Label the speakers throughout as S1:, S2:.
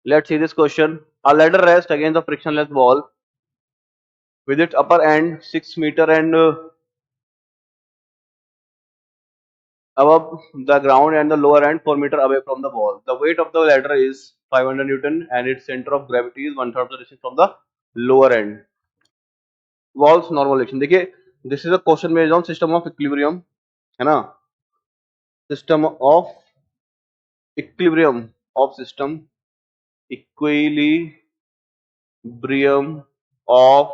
S1: Let's see this question. A ladder rests against the frictionless wall with its upper end 6 meter and above the ground and the lower end 4 meter away from the wall. The weight of the ladder is 500 Newton and its center of gravity is 1/3 of the distance from the lower end. Wall's normal action. देखिए, this is a question based on system of equilibrium, है ना? System of equilibrium of system equilibrium of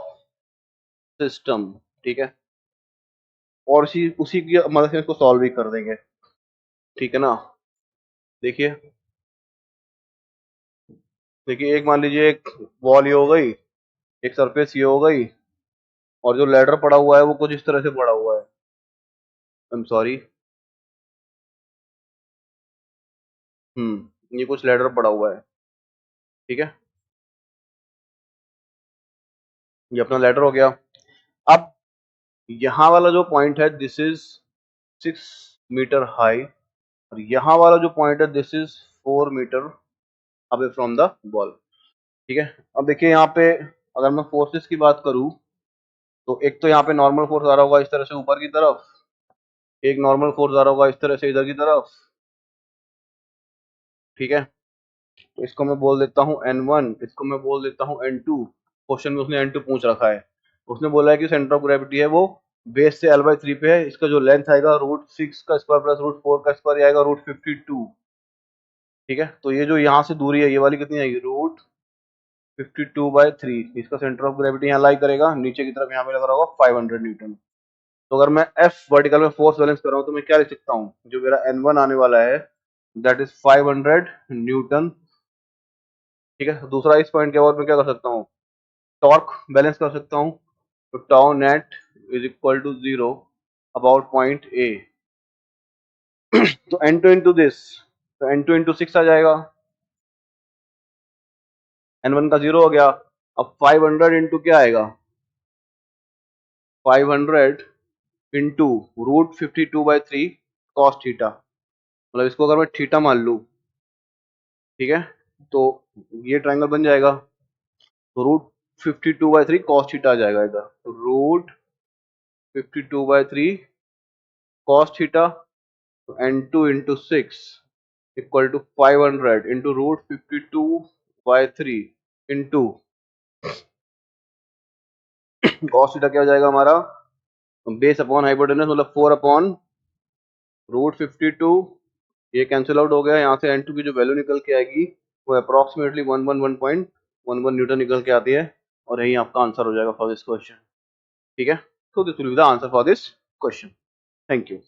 S1: system, ठीक है? और उसी उसी की मदद से इसको सॉल्व भी कर देंगे, ठीक है ना? देखिए देखिए, एक मान लीजिए एक वॉल ये हो गई, एक सरफेस ये हो गई, और जो लैडर पड़ा हुआ है वो कुछ इस तरह से पड़ा हुआ है। आई एम सॉरी, ये कुछ लैडर पड़ा हुआ है, ठीक है? ये अपना लैडर हो गया। अब यहाँ वाला जो पॉइंट है दिस इज 6 मीटर हाई, और यहाँ वाला जो पॉइंट है this is 4 metre away from the wall, ठीक है? अब देखिए यहाँ पे अगर मैं फोर्सेस की बात करूँ तो एक तो यहाँ पे नॉर्मल फोर्स आ रहा होगा इस तरह से ऊपर की तरफ, एक नॉर्मल फोर्स आ रहा होगा इस तरह से इधर की तरफ, ठीक है? तो इसको मैं बोल देता हूँ N1, इसको मैं बोल देता हूँ N2। क्वेश्चन में उसने N2 पूछ रखा है, उसने बोला है कि सेंटर ऑफ ग्रेविटी है वो बेस से L/3 पे है, इसका जो लेंथ आएगा √6 का स्क्वायर प्लस √4 का स्क्वायर आएगा √52, ठीक है? तो ये जो यहाँ से दूरी है ये वाली कितनी आएगी √52/3, इसका सेंटर ऑफ ग्रेविटी यहाँ लाई करेगा, नीचे की तरफ यहाँ पे लगा होगा 500 न्यूटन। तो अगर मैं F वर्टिकल में फोर्स बैलेंस कर रहा हूँ तो मैं क्या लिख सकता हूँ, जो मेरा N1 आने वाला है दैट इज 500 न्यूटन, ठीक है? दूसरा इस पॉइंट के बाद मैं क्या कर सकता हूँ, टॉर्क बैलेंस कर सकता हूँ। तो tau net is equal to 0 about point A. तो N2 इंटू दिस, तो N2 इंटू 6 आ जाएगा, N1 का 0 हो गया। अब 500 इंटू क्या आएगा, 500 इंटू √52/3 कॉस थीटा, मतलब इसको अगर मैं थीटा मान लूँ, ठीक है? तो ये ट्रायंगल बन जाएगा, तो √52/3 कॉस थीटा आ जाएगा इधर, √52/3 कॉस थीटा। तो N2 into 6 equal to 500 into √52/3 into cos theta क्या हो जाएगा हमारा, बेस अपॉन हाइपोटेनस मतलब 4 अपॉन √52, ये कैंसिल आउट हो गया, यहाँ से N2 की जो वैल्यू निकल के आएगी वो अप्रॉक्सीमेटली 111.11 न्यूटन निकल के आती है, और यही आपका आंसर हो जाएगा फॉर दिस क्वेश्चन, ठीक है? So this will be the answer for this question. Thank you.